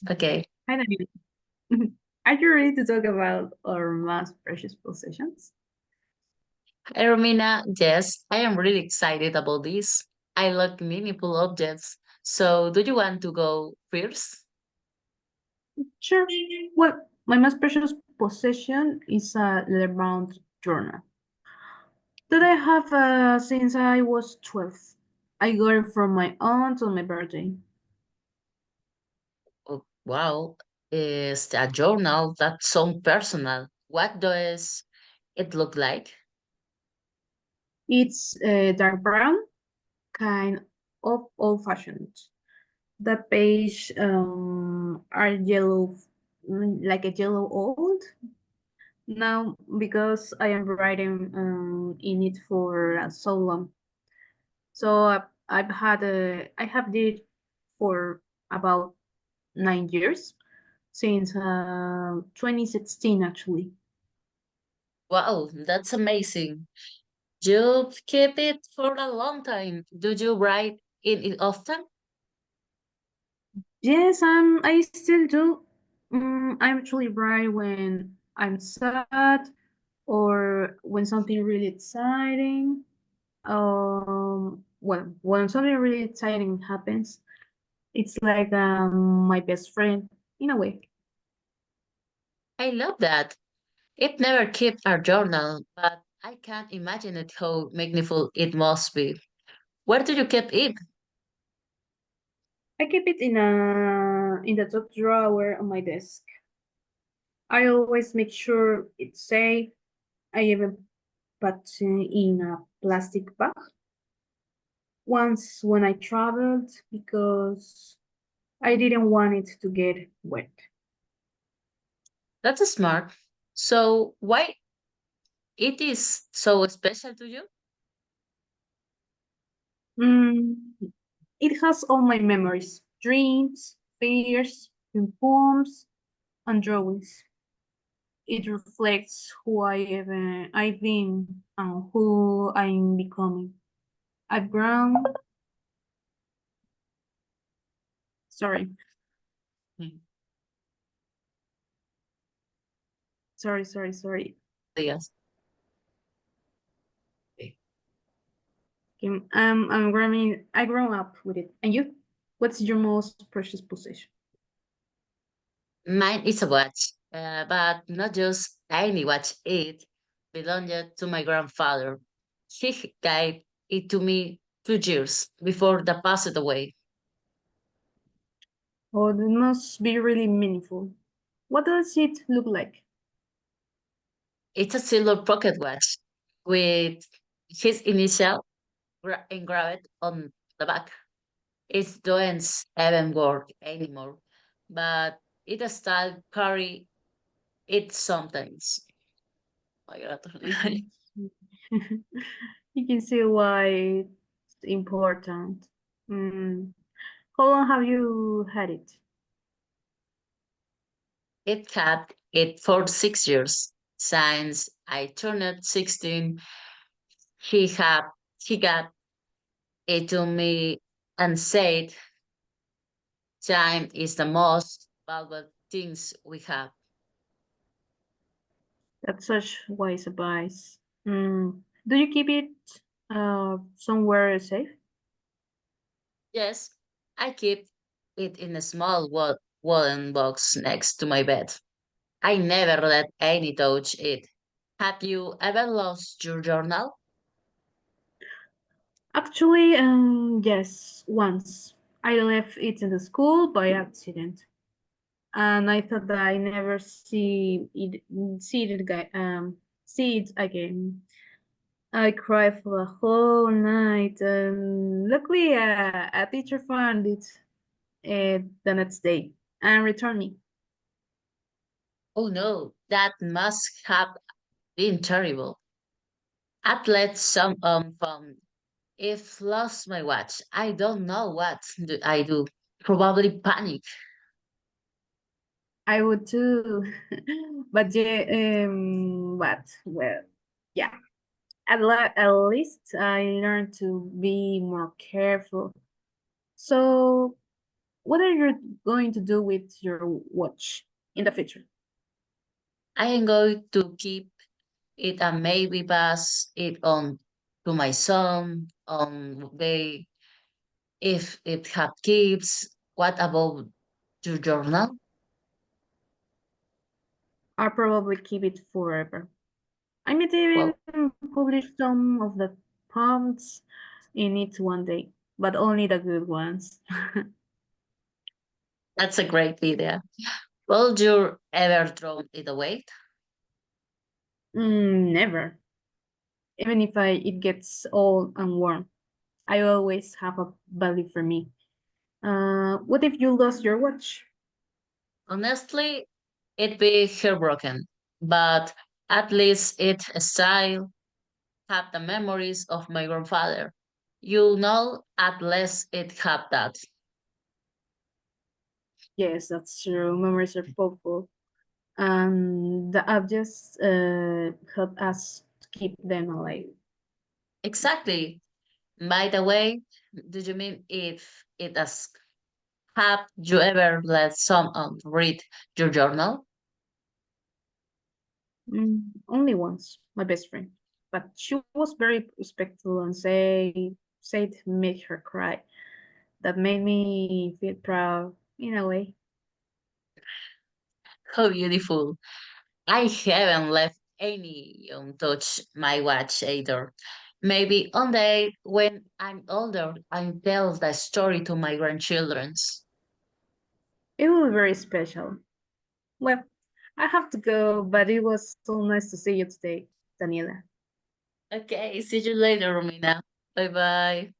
Okay. Hi, Daniel. Are you ready to talk about our most precious possessions? Hey, Romina, yes, I am really excited about this. I like meaningful objects. So, do you want to go first? Sure. Well, my most precious possession is a letter-bound journal that I have since I was 12. I got it from my aunt on my birthday. Oh, wow, is a journal that's so personal. What does it look like? It's dark brown, kind of old-fashioned. The page are yellow, like a yellow old. Now, because I am writing in it for so long, so I have did for about 9 years since 2016 actually. Wow, that's amazing. You've kept it for a long time. Do you write in it often? Yes, I still do. I actually write when I'm sad or when something really exciting. Well, when something really exciting happens, it's like my best friend in a way. I love that. It never kept a journal, but I can't imagine it how meaningful it must be. Where do you keep it? I keep it in the top drawer on my desk. I always make sure it's safe. I even put in a plastic bag once when I traveled because I didn't want it to get wet. That's smart. So why it is so special to you? Mm, it has all my memories, dreams, fears, and poems, and drawings. It reflects I've been and who I'm becoming. I've grown. Sorry, Hmm. sorry. Yes. I'm growing. I grown up with it. And you? What's your most precious possession? Mine is a watch, but not just any watch. It belonged to my grandfather. He gave it to me 2 years before they passed away. Oh, it must be really meaningful. What does it look like? It's a silver pocket watch with his initial engraved on the back. It doesn't even work anymore, but it still carry it sometimes. My God. I can you can see why it's important. Mm. How long have you had it? It had it for 6 years. Since I turned 16, he had he got it to me and said, time is the most valuable things we have. That's such wise advice. Do you keep it somewhere safe? Yes, I keep it in a small wooden box next to my bed. I never let any touch it. Have you ever lost your journal? Actually, yes, once. I left it in the school by accident, and I thought that I never see it again. I cried for a whole night, and luckily, a teacher found it the next day and returned me. Oh no, that must have been terrible. I'd let some phone. If lost my watch, I don't know what do I do. Probably panic. I would too, but yeah, well, yeah. At least I learned to be more careful. So, What are you going to do with your watch in the future? I am going to keep it and maybe pass it on to my son on the if it have kids. What about your journal? I'll probably keep it forever. I might even Well, publish some of the poems in it one day, but only the good ones. that's a great idea. Will you ever throw it away? Never. Even if it gets old and worn, I always have a value for me. What if you lost your watch? Honestly, it'd be heartbroken, but at least it style have the memories of my grandfather. You know, at least it have that. Yes, that's true. Memories are powerful, and the objects help us to keep them alive. Exactly. By the way, do you mean if it has have you ever let someone read your journal? Only once, my best friend, but she was very respectful and said made her cry. That made me feel proud in a way. How beautiful. I haven't left any untouched my watch either. Maybe one day when I'm older, I'll tell the story to my grandchildrens. It was very special. Well, I have to go, but it was so nice to see you today, Daniela. Okay, see you later, Romina. Bye bye.